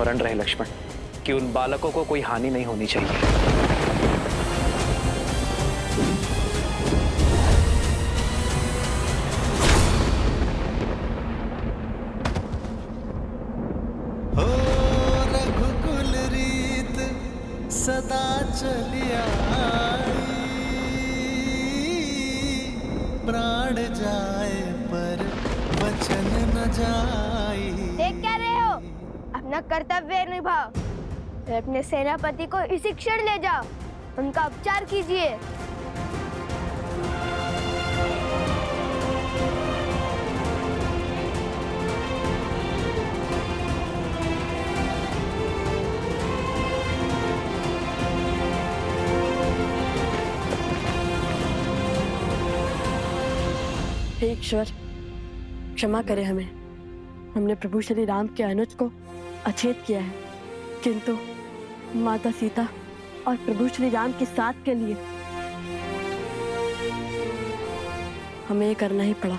स्मरण रहे लक्ष्मण कि उन बालकों को कोई हानि नहीं होनी चाहिए। रघुकुल रीत सदा चलिया, प्राण जाए पर वचन न जाई। देख क्या रहे हो? अपना कर्तव्य निभाओ। फिर अपने सेनापति को इसी क्षण ले जाओ, उनका उपचार कीजिए। हे ईश्वर, क्षमा करें हमें। हमने प्रभु श्री राम के अनुज को अछेत किया है, किंतु माता सीता और प्रभु श्री राम के साथ के लिए हमें ये करना ही पड़ा।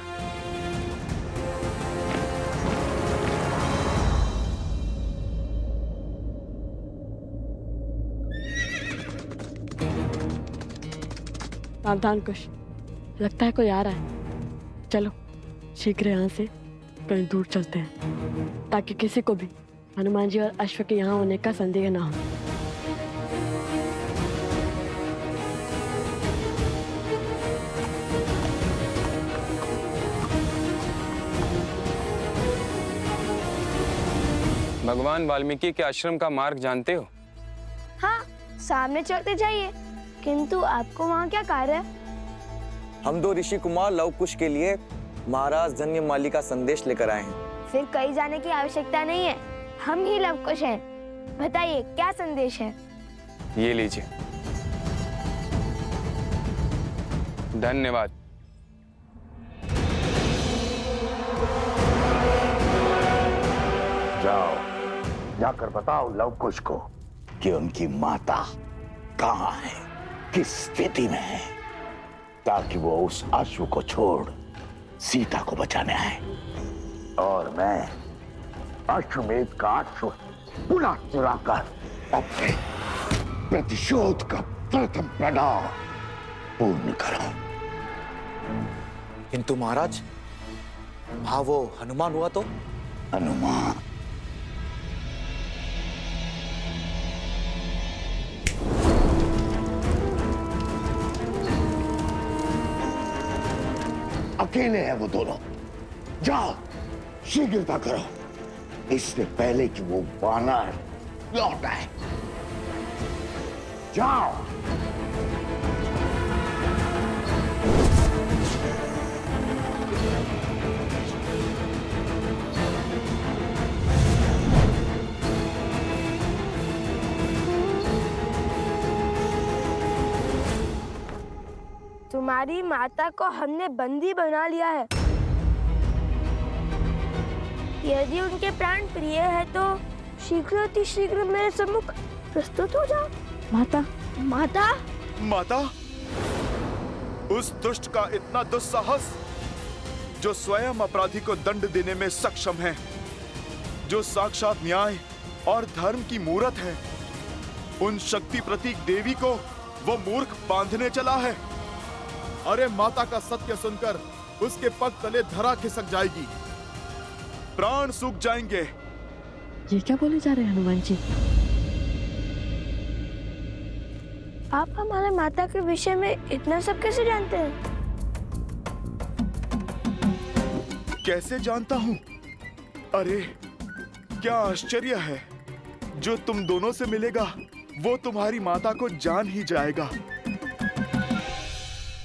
सावधान कुश, लगता है कोई आ रहा है। चलो शीघ्र यहाँ से कहीं दूर चलते हैं, ताकि किसी को भी हनुमान जी और अश्व के यहाँ होने का संदेह ना हो। भगवान वाल्मीकि के आश्रम का मार्ग जानते हो? हाँ, सामने चलते जाइए। किंतु आपको वहाँ क्या कार्य है? हम दो ऋषि कुमार लव कुश के लिए महाराज धन्यमाली का संदेश लेकर आए हैं। फिर कहीं जाने की आवश्यकता नहीं है, हम ही लव कुश हैं। बताइए क्या संदेश है? ये लीजिए। धन्यवाद। जाओ, जाकर बताओ लव कुश को कि उनकी माता कहाँ है, किस स्थिति में है, ताकि वो उस अश्व को छोड़ सीता को बचाने आए। और मैं अश्वमेध का अश्व पुनः चुराकर अपने प्रतिशोध का प्रथम पड़ाव पूर्ण करूं। किंतु महाराज, हाँ वो हनुमान हुआ तो? हनुमान? अकेले हैं वो दोनों। जाओ शीघ्रता करो, इससे पहले कि वो वानर लौट आए। जाओ। तुम्हारी माता को हमने बंदी बना लिया है। यदि उनके प्राण प्रिय है तो शीघ्र अति शीघ्र मेरे सम्मुख प्रस्तुत हो जाओ। माता, माता, माता, उस दुष्ट का इतना दुस्साहस, जो स्वयं अपराधी को दंड देने में सक्षम है, जो साक्षात न्याय और धर्म की मूरत है, उन शक्ति प्रतीक देवी को वो मूर्ख बांधने चला है। अरे माता का सत्य सुनकर उसके पग तले धरा खिसक जाएगी, प्राण सूख जाएंगे। ये क्या बोले जा रहे हैं हनुमान जी? आप हमारे माता के विषय में इतना सब कैसे जानते हैं? कैसे जानता हूँ? अरे क्या आश्चर्य है, जो तुम दोनों से मिलेगा वो तुम्हारी माता को जान ही जाएगा।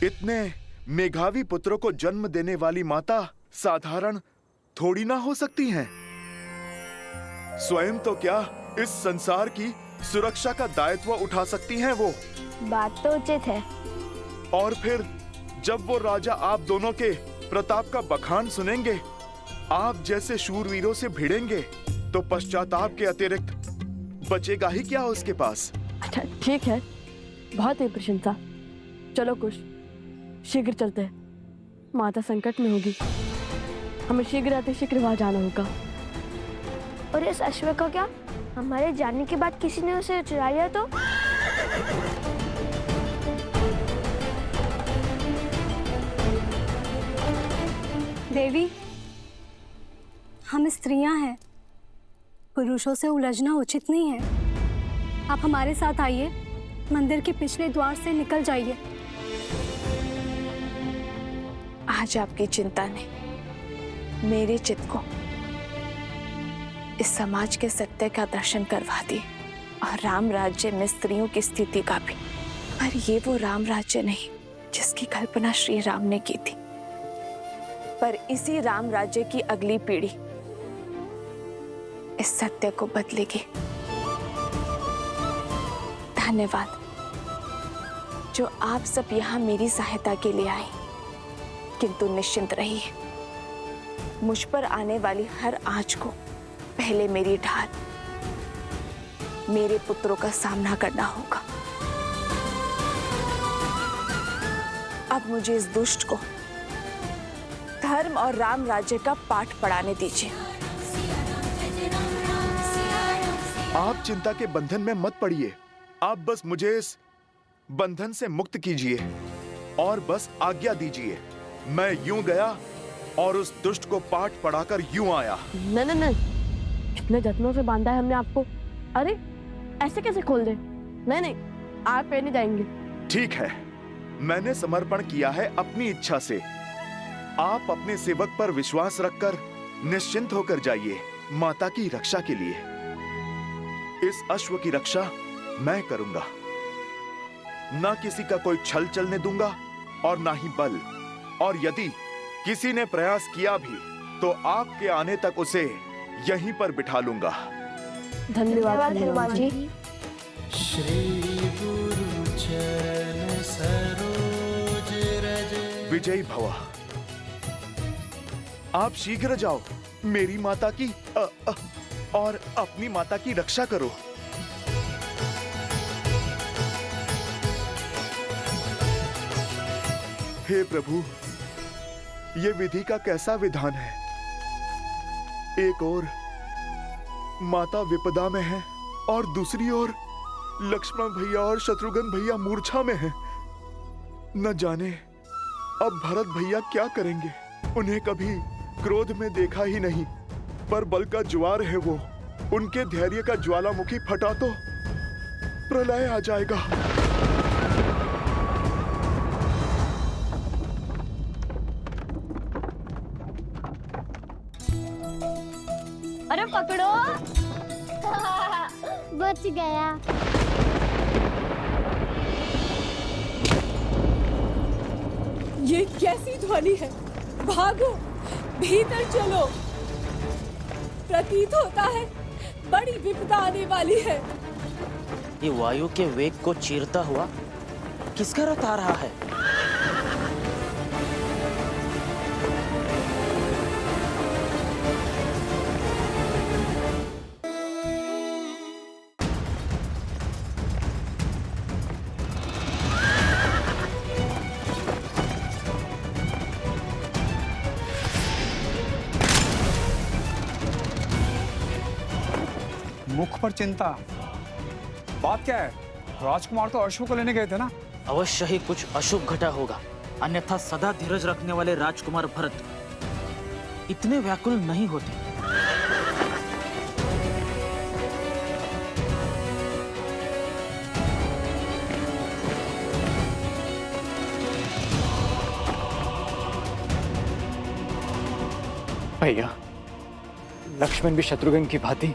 इतने मेघावी पुत्रों को जन्म देने वाली माता साधारण थोड़ी ना हो सकती हैं। स्वयं तो क्या इस संसार की सुरक्षा का दायित्व उठा सकती हैं वो। बात तो उचित है। और फिर जब वो राजा आप दोनों के प्रताप का बखान सुनेंगे, आप जैसे शूरवीरों से भिड़ेंगे, तो पश्चाताप के अतिरिक्त बचेगा ही क्या उसके पास। अच्छा ठीक है, बहुत ही प्रशंसा। चलो कुश, शीघ्र चलते हैं। माता संकट में होगी, हमें शीघ्र अतिशीघ्र वहां जाना होगा। और इस अश्व का क्या? हमारे जाने के बाद किसी ने उसे चुरा लिया तो? देवी, हम स्त्रियां हैं, पुरुषों से उलझना उचित नहीं है। आप हमारे साथ आइए, मंदिर के पिछले द्वार से निकल जाइए। आज आपकी चिंता ने मेरे चित्त को इस समाज के सत्य का दर्शन करवा दिए और राम राज्य में स्त्रियों की स्थिति का भी। पर ये वो राम राज्य नहीं जिसकी कल्पना श्री राम ने की थी, पर इसी राम राज्य की अगली पीढ़ी इस सत्य को बदलेगी। धन्यवाद जो आप सब यहाँ मेरी सहायता के लिए आए, किंतु निश्चिंत रहिए, मुझ पर आने वाली हर आंच को पहले मेरी ढाल, मेरे पुत्रों का सामना करना होगा। अब मुझे इस दुष्ट को धर्म और राम राज्य का पाठ पढ़ाने दीजिए। आप चिंता के बंधन में मत पड़िए। आप बस मुझे इस बंधन से मुक्त कीजिए और बस आज्ञा दीजिए। मैं यूं गया और उस दुष्ट को पाठ पढ़ाकर यूं आया। नहीं नहीं नहीं, कितने जत्नों से बांधा है हमने आपको। अरे ऐसे कैसे खोल दे? नहीं नहीं, आप पे नहीं जाएंगे। ठीक है, मैंने समर्पण किया है अपनी इच्छा से। आप अपने सेवक पर विश्वास रखकर निश्चिंत होकर जाइए माता की रक्षा के लिए। इस अश्व की रक्षा मैं करूंगा। ना किसी का कोई छल चलने दूंगा और ना ही बल। और यदि किसी ने प्रयास किया भी तो आपके आने तक उसे यहीं पर बिठा लूंगा। धन्यवाद हनुमान जी। श्री गुरु चरण सरोज रज। विजयी भवा। आप शीघ्र जाओ, मेरी माता की और अपनी माता की रक्षा करो। हे प्रभु, ये विधि का कैसा विधान है। एक ओर माता विपदा में है और दूसरी ओर लक्ष्मण भैया और शत्रुघ्न भैया मूर्छा में हैं। न जाने अब भरत भैया क्या करेंगे। उन्हें कभी क्रोध में देखा ही नहीं, पर बल का ज्वार है वो। उनके धैर्य का ज्वालामुखी फटा तो प्रलय आ जाएगा। अरे पकड़ो। बच गया। ये कैसी ध्वनि है? भागो, भीतर चलो। प्रतीत होता है बड़ी विपदा आने वाली है। ये वायु के वेग को चीरता हुआ किसका रथ आ रहा है? मुख पर चिंता। बात क्या है? राजकुमार तो अश्व को लेने गए थे ना? अवश्य ही कुछ अशुभ घटा होगा, अन्यथा सदा धीरज रखने वाले राजकुमार भरत इतने व्याकुल नहीं होते। भैया, लक्ष्मण भी शत्रुघ्न की भांति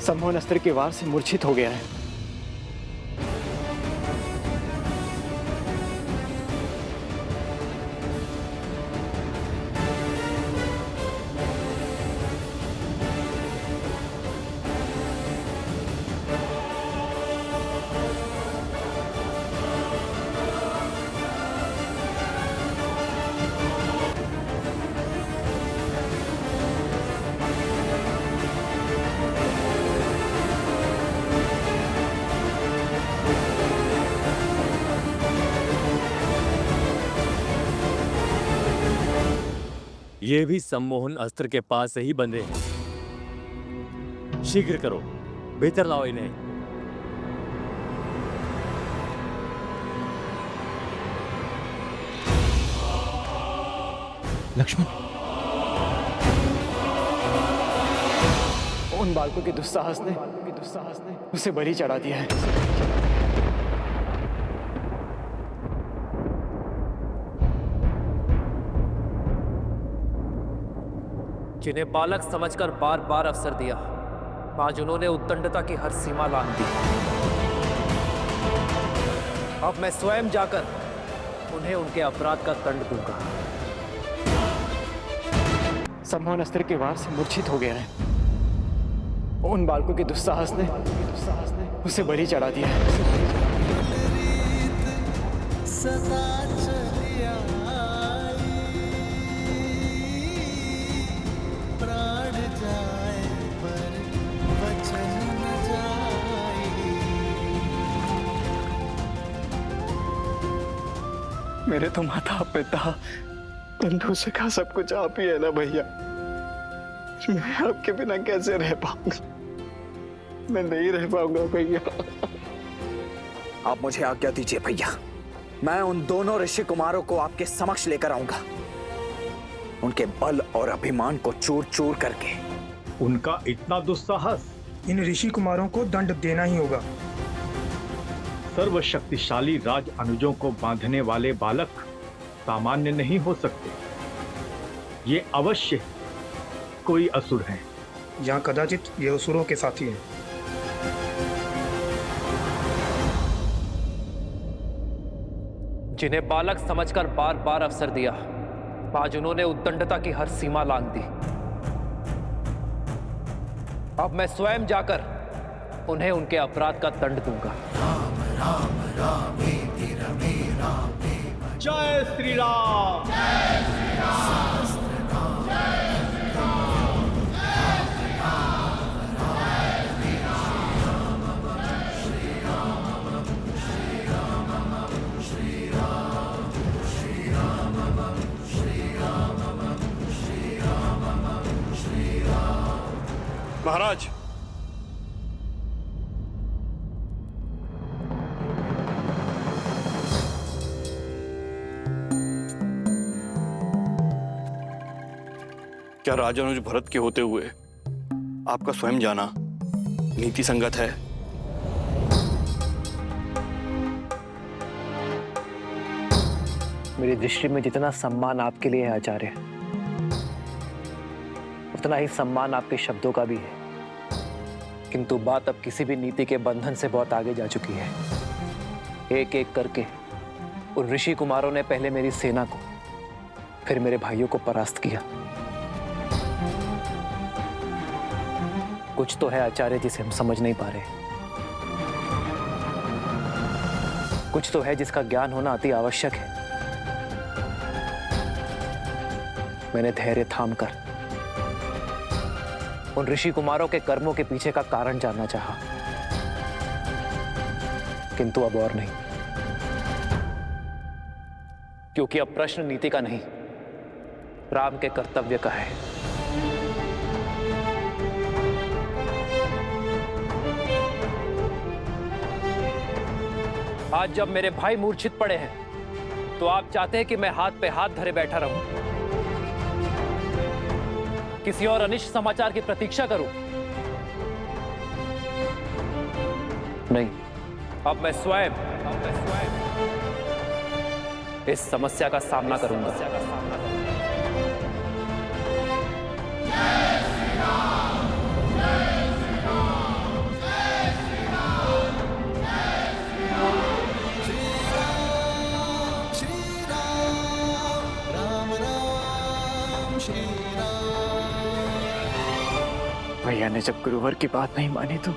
सम्मोहन अस्त्र के वार से मूर्छित हो गया है। ये भी सम्मोहन अस्त्र के पास से ही बंधे हैं। शीघ्र करो, भीतर लाओ इन्हें। लक्ष्मण, उन बालकों के दुस्साहस ने उसे बलि चढ़ा दिया है। जिन्हें बालक समझकर बार बार अवसर दिया, आज उन्होंने उद्दंडता की हर सीमा लांघ दी। अब मैं स्वयं जाकर उन्हें उनके अपराध का दंड दूंगा। सम्मोहन अस्त्र के वार से मूर्छित हो गया है। उन बालकों के दुस्साहस ने उसे बलि चढ़ा दिया है। सदा चलिया प्राण जाए पर वचन न जाए। मेरे तो माता पिता बंधु सखा सब कुछ आप ही है ना भैया। मैं आपके बिना कैसे रह पाऊंगा? मैं नहीं रह पाऊंगा भैया। आप मुझे आज्ञा दीजिए भैया, मैं उन दोनों ऋषि कुमारों को आपके समक्ष लेकर आऊंगा। उनके बल और अभिमान को चूर चूर करके। उनका इतना दुस्साहस, इन ऋषि कुमारों को दंड देना ही होगा। सर्वशक्तिशाली राज अनुजों को बांधने वाले बालक सामान्य नहीं हो सकते। ये अवश्य कोई असुर है, या कदाचित ये असुरों के साथी हैं। जिन्हें बालक समझकर बार बार अवसर दिया, आज उन्होंने उद्दंडता की हर सीमा लांघ दी। अब मैं स्वयं जाकर उन्हें उनके अपराध का दंड दूंगा। जय श्री राम। महाराज, क्या राजानुज भरत के होते हुए आपका स्वयं जाना नीति संगत है? मेरी दृष्टि में जितना सम्मान आपके लिए है आचार्य, उतना ही सम्मान आपके शब्दों का भी है। किंतु बात अब किसी भी नीति के बंधन से बहुत आगे जा चुकी है। एक एक करके उन ऋषि कुमारों ने पहले मेरी सेना को, फिर मेरे भाइयों को परास्त किया। कुछ तो है आचार्य जिसे हम समझ नहीं पा रहे। कुछ तो है जिसका ज्ञान होना अति आवश्यक है। मैंने धैर्य थामकर उन ऋषि कुमारों के कर्मों के पीछे का कारण जानना चाहा, किंतु अब और नहीं, क्योंकि अब प्रश्न नीति का नहीं, राम के कर्तव्य का है। आज जब मेरे भाई मूर्छित पड़े हैं, तो आप चाहते हैं कि मैं हाथ पे हाथ धरे बैठा रहूं, किसी और अनिष्ट समाचार की प्रतीक्षा करूं? नहीं, अब मैं स्वयं इस समस्या का सामना करूंगा। भैया ने जब गुरुवर की बात नहीं मानी तो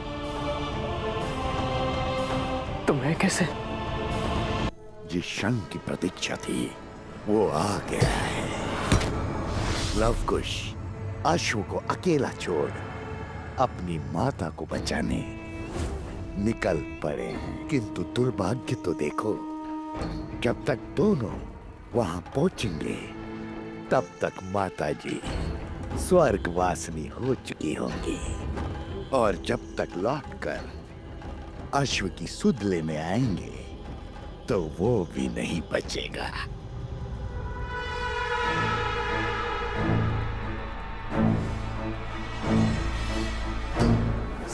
मैं कैसे? जिस क्षण की प्रतीक्षा थी वो आ गया है। लवकुश अश्व को अकेला छोड़ अपनी माता को बचाने निकल पड़े, किंतु दुर्भाग्य तो देखो, जब तक दोनों वहां पहुंचेंगे तब तक माता जी स्वर्गवासिनी हो चुकी होंगी। और जब तक लौटकर अश्व की सुध लेने आएंगे तो वो भी नहीं बचेगा।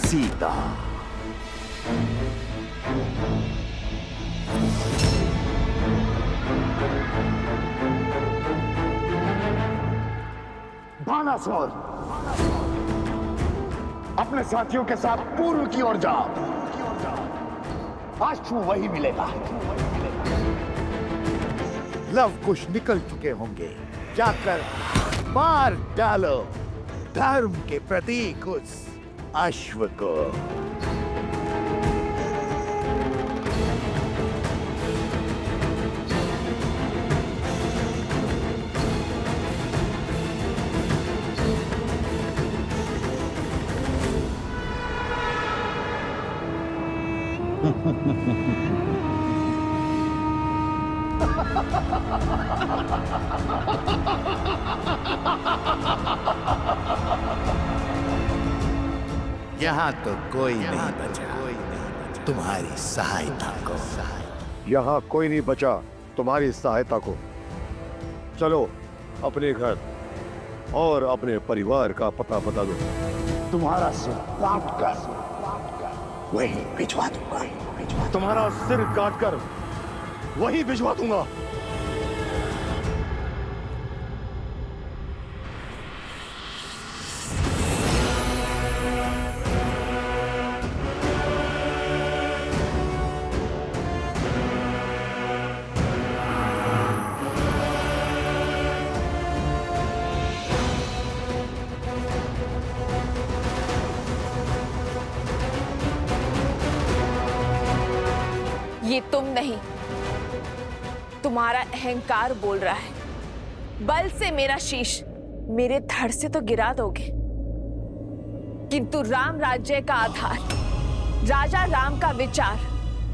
सीता बानासुर, अपने साथियों के साथ पूर्व की ओर जाओ। अश्व वही मिलेगा। लव कुश निकल चुके होंगे, जाकर मार डालो धर्म के प्रतीक उस अश्व को। यहाँ तो कोई नहीं बचा तुम्हारी सहायता को। यहाँ कोई नहीं बचा तुम्हारी सहायता को। चलो अपने घर और अपने परिवार का पता बता दो। तुम्हारा सिर काट कर वही भिजवा दूंगा। तुम्हारा सिर काट कर वही भिजवा दूंगा। ये तुम नहीं, तुम्हारा अहंकार बोल रहा है। बल से मेरा शीश मेरे धड़ से तो गिरा दोगे, किंतु राम राज्य का आधार, राजा राम का विचार,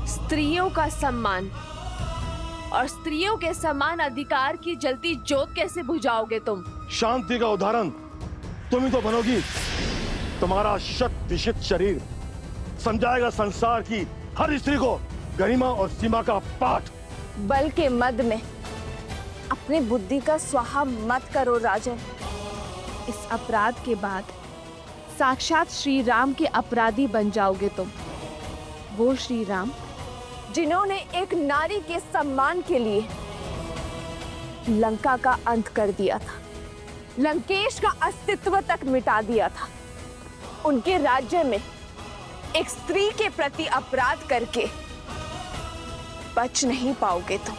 स्त्रियों का सम्मान और स्त्रियों के समान अधिकार की जलती जोत कैसे बुझाओगे तुम? शांति का उदाहरण तुम ही तो बनोगी। तुम्हारा शत विशित शरीर समझाएगा संसार की हर स्त्री को गरिमा और सीमा का पाठ। बल के मद में अपनी बुद्धि का स्वाहा मत करो राजन। इस अपराध के बाद साक्षात श्री राम के अपराधी बन जाओगे तुम। वो श्री राम जिन्होंने एक नारी के सम्मान के लिए लंका का अंत कर दिया था, लंकेश का अस्तित्व तक मिटा दिया था। उनके राज्य में एक स्त्री के प्रति अपराध करके बच नहीं पाओगे तुम।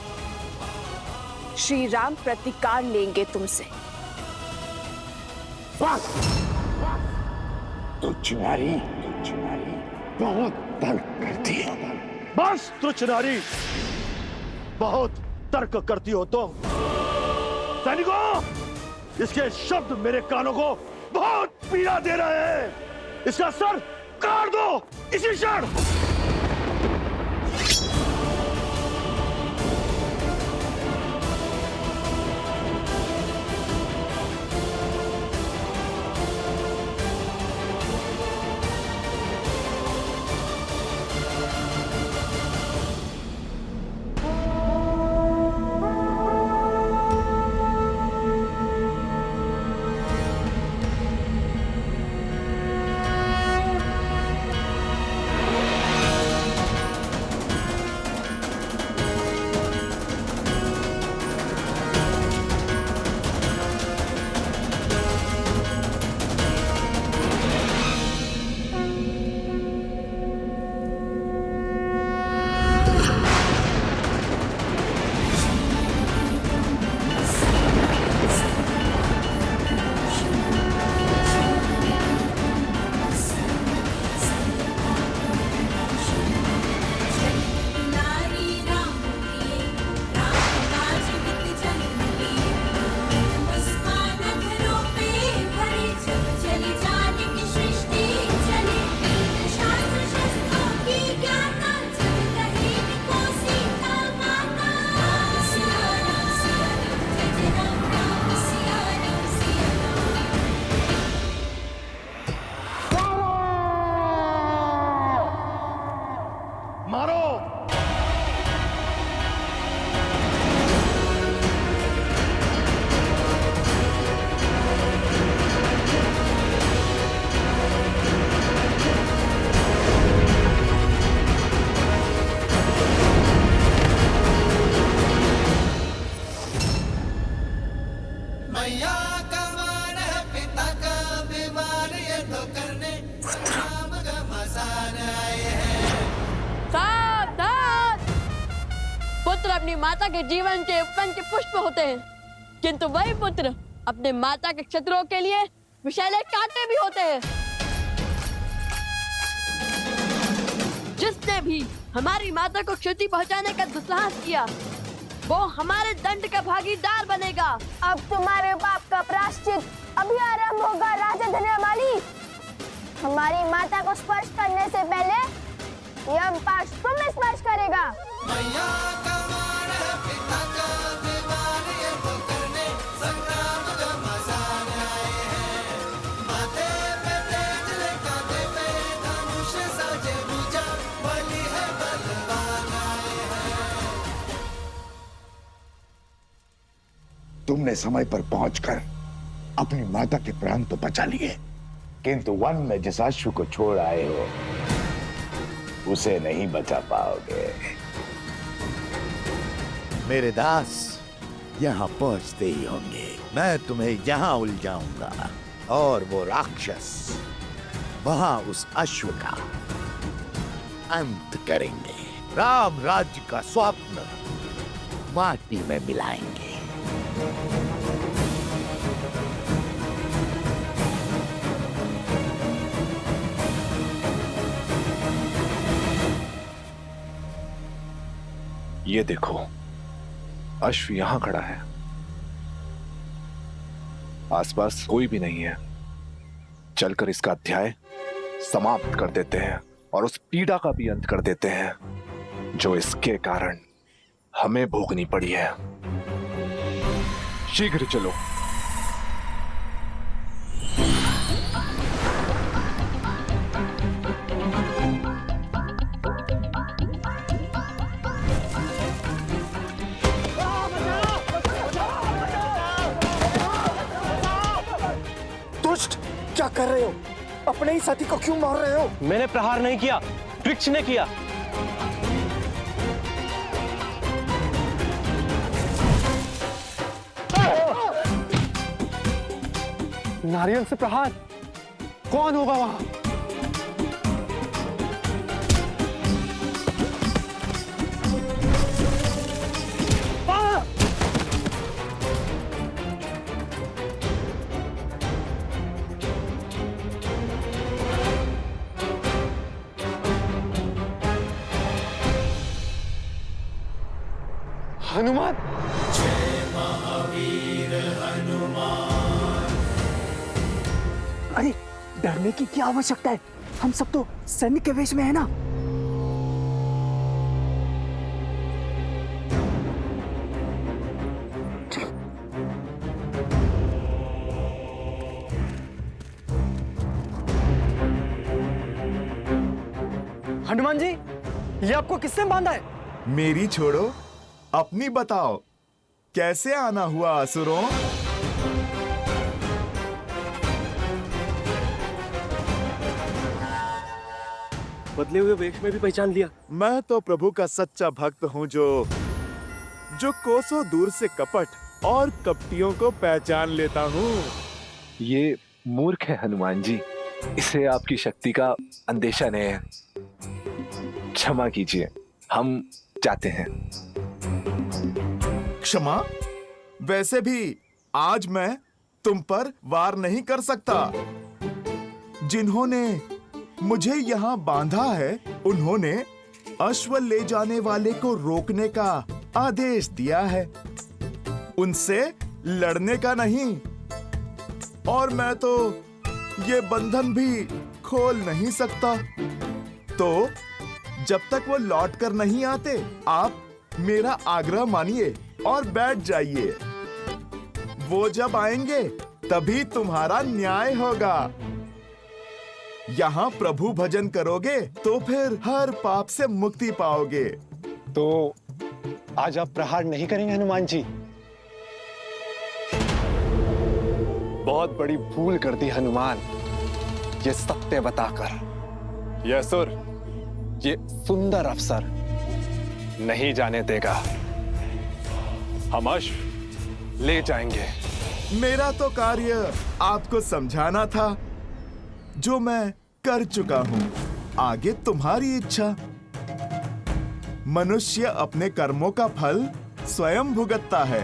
श्री राम प्रतिकार लेंगे तुमसे। बस तुच्छ नारी बहुत तर्क करती है। बस तुच्छ नारी बहुत तर्क करती हो तुम। सैनिकों, इसके शब्द मेरे कानों को बहुत पीड़ा दे रहे हैं। इसका सर काट दो इसी क्षण। भैया का मान है, पिता का अभिमान, ये तो करने राम का मसान आए हैं। सावधान! पुत्र अपनी माता के जीवन के उपवन के पुष्प होते हैं, किंतु वही पुत्र अपने माता के शत्रुओं के लिए विषैले कांटे भी होते हैं। जिसने भी हमारी माता को क्षति पहुंचाने का दुस्साहस किया, वो हमारे दंड का भागीदार बनेगा। अब तुम्हारे पाप का प्रायश्चित अभी आरंभ होगा राजा धन्यमाली। हमारी माता को स्पर्श करने से पहले यम पाश तुम्हें स्पर्श करेगा। भैया का मान है, पिता का अभिमान, ये तो करने संग्राम का मसान आए हैं। माथे पे तेज ले, कांधे पे धनुष साजे भुजा, बलि है बलवान आए हैं। तुमने समय पर पहुंचकर अपनी माता के प्राण तो बचा लिए, किंतु वन में जिस अश्व को छोड़ आए हो उसे नहीं बचा पाओगे। मेरे दास यहाँ पहुंचते ही होंगे। मैं तुम्हें यहाँ उलझाऊंगा और वो राक्षस वहां उस अश्व का अंत करेंगे। राम राज्य का स्वप्न माटी में मिलाएंगे। ये देखो, अश्व यहां खड़ा है, आसपास कोई भी नहीं है। चलकर इसका अध्याय समाप्त कर देते हैं और उस पीड़ा का भी अंत कर देते हैं जो इसके कारण हमें भोगनी पड़ी है। शीघ्र चलो। क्या कर रहे हो? अपने ही साथी को क्यों मार रहे हो? मैंने प्रहार नहीं किया, वृक्ष ने किया। नारियल से प्रहार? कौन होगा वहां? हनुमान! जय महावीर हनुमान। अरे डरने की क्या आवश्यकता है? हम सब तो सैनिक के वेश में है ना। हनुमान जी, ये आपको किसने बांधा है? मेरी छोड़ो, अपनी बताओ, कैसे आना हुआ असुरों? बदले हुए वेश में भी पहचान लिया। मैं तो प्रभु का सच्चा भक्त हूँ जो कोसों दूर से कपट और कपटियों को पहचान लेता हूँ। ये मूर्ख है हनुमान जी, इसे आपकी शक्ति का अंदेशा नहीं है। क्षमा कीजिए, हम जाते हैं। क्षमा? वैसे भी आज मैं तुम पर वार नहीं कर सकता। जिन्होंने मुझे यहाँ बांधा है, उन्होंने अश्व ले जाने वाले को रोकने का आदेश दिया है, उनसे लड़ने का नहीं। और मैं तो ये बंधन भी खोल नहीं सकता। तो जब तक वो लौट कर नहीं आते, आप मेरा आग्रह मानिए और बैठ जाइए। वो जब आएंगे तभी तुम्हारा न्याय होगा। यहाँ प्रभु भजन करोगे तो फिर हर पाप से मुक्ति पाओगे। तो आज आप प्रहार नहीं करेंगे हनुमान जी? बहुत बड़ी भूल कर दी हनुमान, ये सत्य बताकर। यह असुर ये सुंदर अवसर नहीं जाने देगा। हम अश्व ले जाएंगे मेरा तो कार्य आपको समझाना था, जो मैं कर चुका हूं। आगे तुम्हारी इच्छा। मनुष्य अपने कर्मों का फल स्वयं भुगतता है।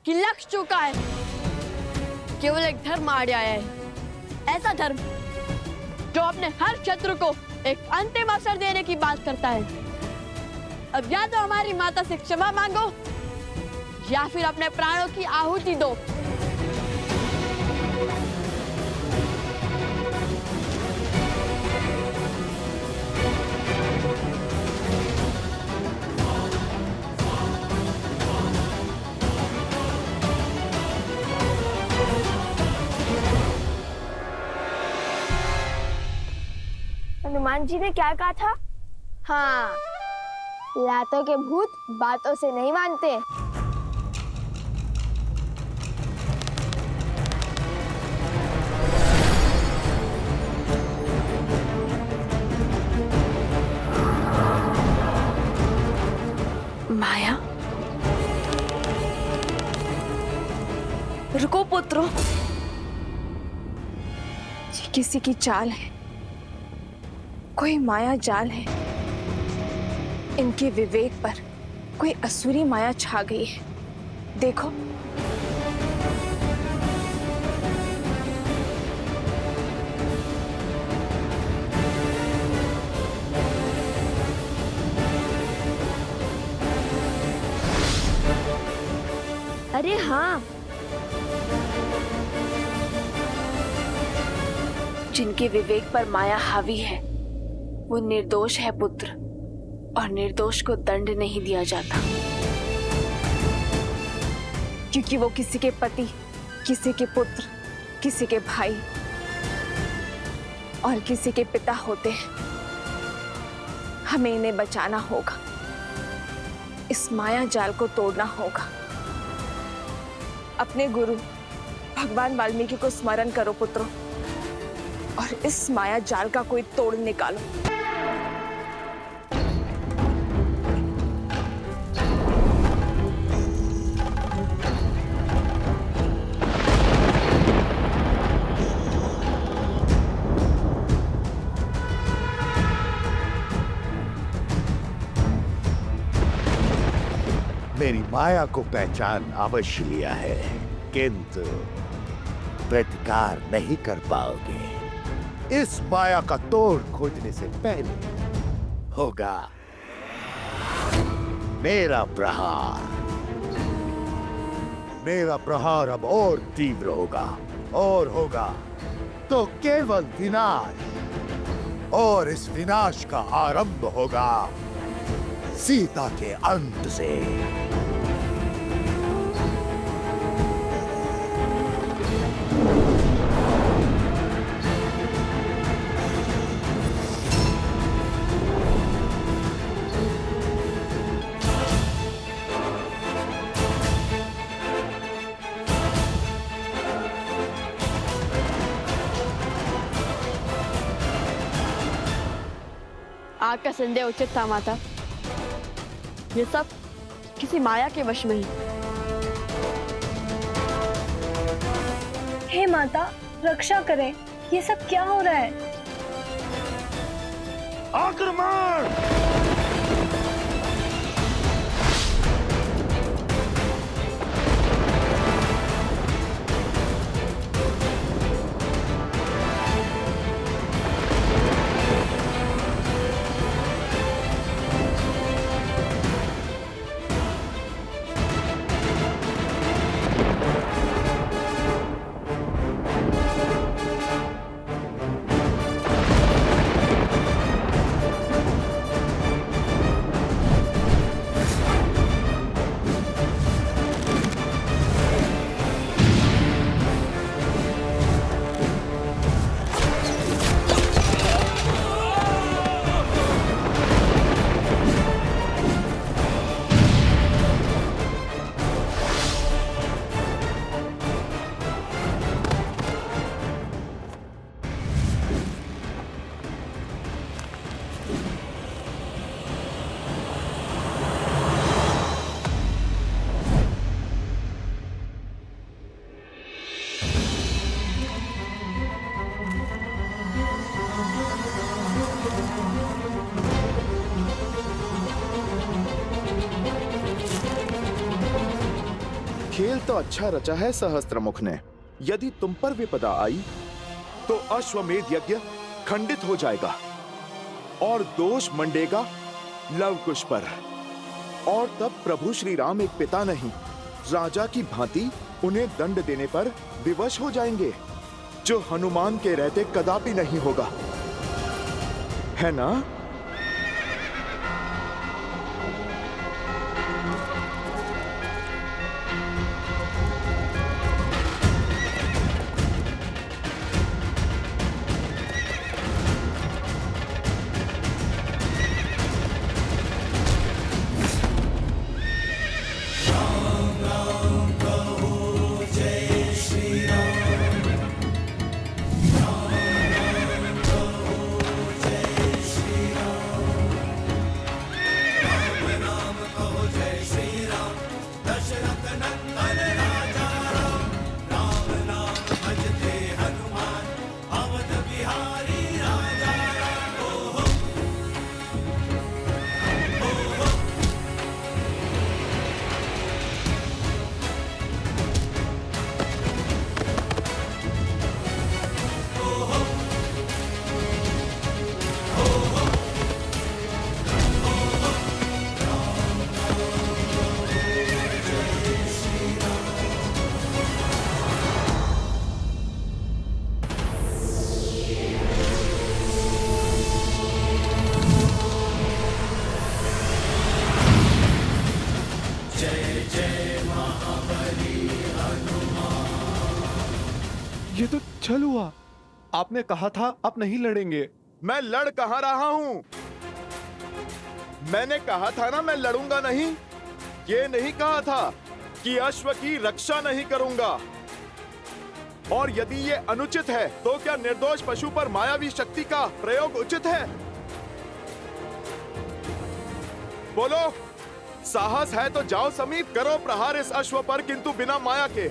कि लक्ष्य चुका है, केवल एक धर्म आड़े आया है, ऐसा धर्म जो अपने हर शत्रु को एक अंतिम अवसर देने की बात करता है। अब या तो हमारी माता से क्षमा मांगो या फिर अपने प्राणों की आहुति दो। हनुमान जी ने क्या कहा था? हाँ, लातों के भूत बातों से नहीं मानते। माया, रुको पुत्रों, ये किसी की चाल है, कोई माया जाल है। इनके विवेक पर कोई असुरी माया छा गई है। देखो, अरे हाँ, जिनके विवेक पर माया हावी है वो निर्दोष है पुत्र, और निर्दोष को दंड नहीं दिया जाता, क्योंकि वो किसी के पति, किसी के पुत्र, किसी के भाई और किसी के पिता होते हैं। हमें इन्हें बचाना होगा, इस माया जाल को तोड़ना होगा। अपने गुरु भगवान वाल्मीकि को स्मरण करो पुत्रों, और इस माया जाल का कोई तोड़ निकालो। मेरी माया को पहचान अवश्य लिया है, किंतु प्रतिकार नहीं कर पाओगे। इस माया का तोड़ खोजने से पहले होगा मेरा प्रहार। मेरा प्रहार अब और तीव्र होगा, और होगा तो केवल विनाश, और इस विनाश का आरंभ होगा सीता के अंत से। आग का संदेह उचित था माता, ये सब किसी माया के वश में ही। हे माता, रक्षा करें, ये सब क्या हो रहा है? आक्रमण! खेल तो अच्छा रचा है सहस्त्रमुख ने। यदि तुम पर विपदा आई तो अश्वमेध यज्ञ खंडित हो जाएगा और दोष मंडेगा लवकुश पर। और तब प्रभु श्री राम एक पिता नहीं, राजा की भांति उन्हें दंड देने पर विवश हो जाएंगे, जो हनुमान के रहते कदापि नहीं होगा, है ना? ये तो छल हुआ। आपने कहा था आप नहीं लड़ेंगे। मैं लड़ कहां रहा हूं? मैंने कहा था ना मैं लड़ूंगा नहीं। ये नहीं कहा था कि अश्व की रक्षा नहीं करूंगा। और यदि ये अनुचित है तो क्या निर्दोष पशु पर मायावी शक्ति का प्रयोग उचित है? बोलो, साहस है तो जाओ समीप, करो प्रहार इस अश्व पर, किंतु बिना माया के।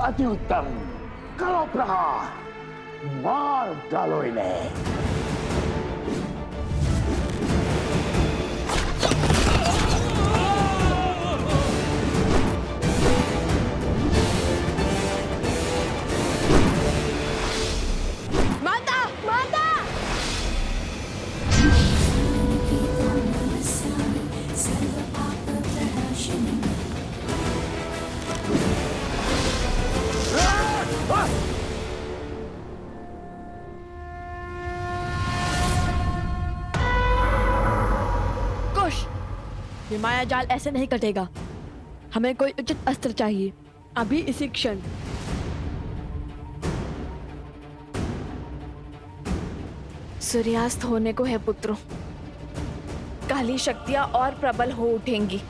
अति उत्तम, करो प्रहार, मार डालो इन्हें। माता, माता! ये माया जाल ऐसे नहीं कटेगा। हमें कोई उचित अस्त्र चाहिए, अभी इसी क्षण। सूर्यास्त होने को है पुत्रों, काली शक्तियां और प्रबल हो उठेंगी।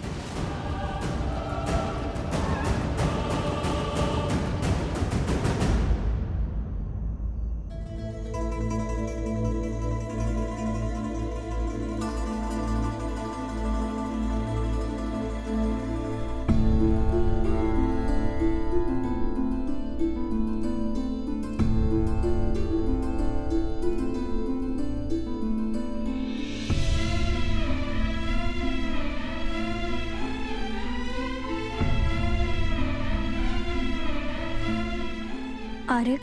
आर्य,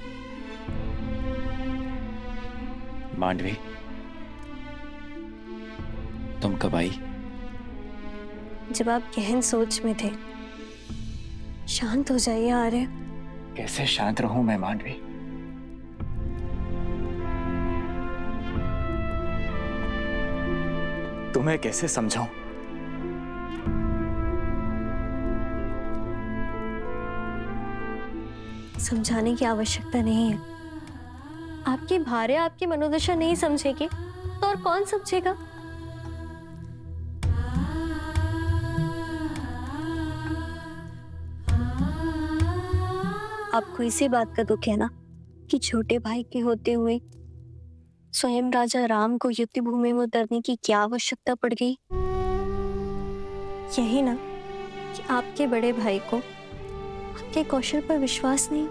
मांडवी, तुम कब आई? जब आप गहन सोच में थे। शांत हो जाइए आर्य। कैसे शांत रहूं मैं मांडवी? तुम्हें कैसे समझाऊं? समझाने की आवश्यकता नहीं है। आपकी भार्या आपकी मनोदशा नहीं समझेगी तो और कौन समझेगा? आपको इसी बात का दुख है ना कि छोटे भाई के होते हुए स्वयं राजा राम को युद्ध भूमि में उतरने की क्या आवश्यकता पड़ गई? यही ना कि आपके बड़े भाई को आपके कौशल पर विश्वास नहीं।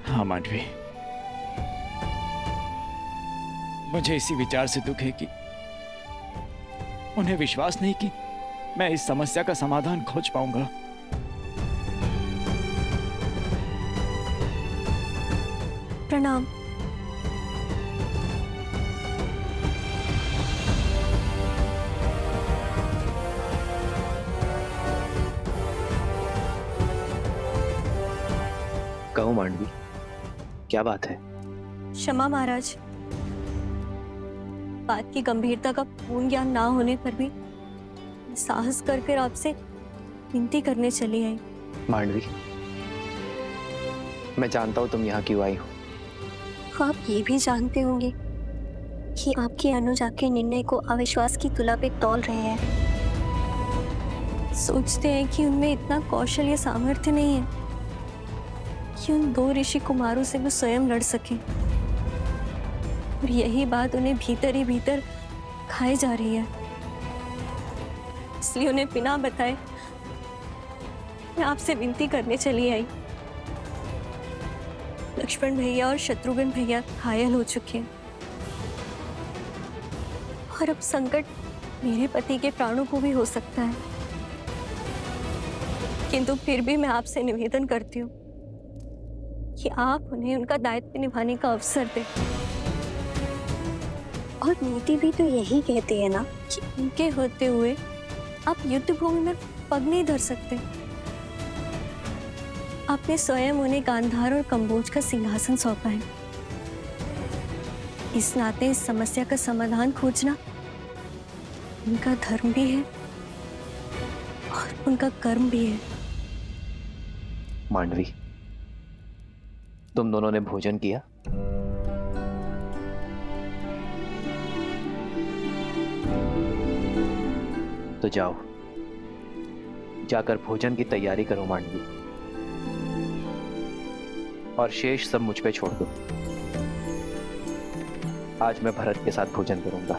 हाँ मांडवी, मुझे इसी विचार से दुख है कि उन्हें विश्वास नहीं कि मैं इस समस्या का समाधान खोज पाऊंगा। प्रणाम। कहो मांडवी, क्या बात है? क्षमा महाराज, बात की गंभीरता का पूर्ण ज्ञान ना होने पर भी साहस कर आपसे विनती करने चली आई। मांडवी, मैं जानता हूं तुम यहाँ क्यों आई हो। आप ये भी जानते होंगे कि आपके अनुज आपके निर्णय को अविश्वास की तुला पे तौल रहे हैं। सोचते हैं कि उनमें इतना कौशल या सामर्थ्य नहीं है कि उन 2 ऋषि कुमारों से वो स्वयं लड़ सके, और यही बात उन्हें भीतर ही भीतर खाई जा रही है। इसलिए उन्हें बिना बताए मैं आपसे विनती करने चली आई। लक्ष्मण भैया और शत्रुघ्न भैया घायल हो चुके हैं और अब संकट मेरे पति के प्राणों को भी हो सकता है, किंतु फिर भी मैं आपसे निवेदन करती हूँ कि आप उन्हें उनका दायित्व निभाने का अवसर दें। और नीति भी तो यही कहती है ना कि उनके होते हुए आप युद्ध भूमि में पग नहीं धर सकते। आपने स्वयं उन्हें गांधार और कंबोज का सिंहासन सौंपा है। इस नाते इस समस्या का समाधान खोजना उनका धर्म भी है और उनका कर्म भी है। मांडवी, तुम दोनों ने भोजन किया? तो जाओ, जाकर भोजन की तैयारी करो मांडवी, और शेष सब मुझ पे छोड़ दो। आज मैं भरत के साथ भोजन करूंगा,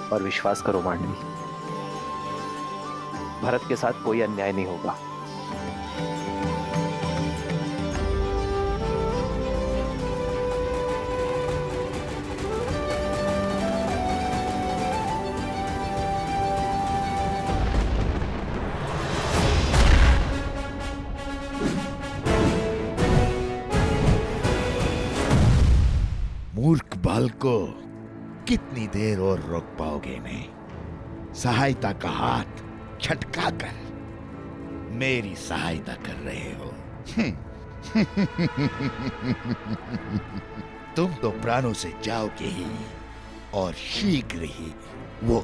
और विश्वास करो मांडवी, भरत के साथ कोई अन्याय नहीं होगा। मूर्ख बाल को कितनी देर और रोक पाओगे इन्हें? सहायता का हाथ छटका कर मेरी सहायता कर रहे हो। तुम तो प्राणों से जाओगे ही, और शीघ्र ही वो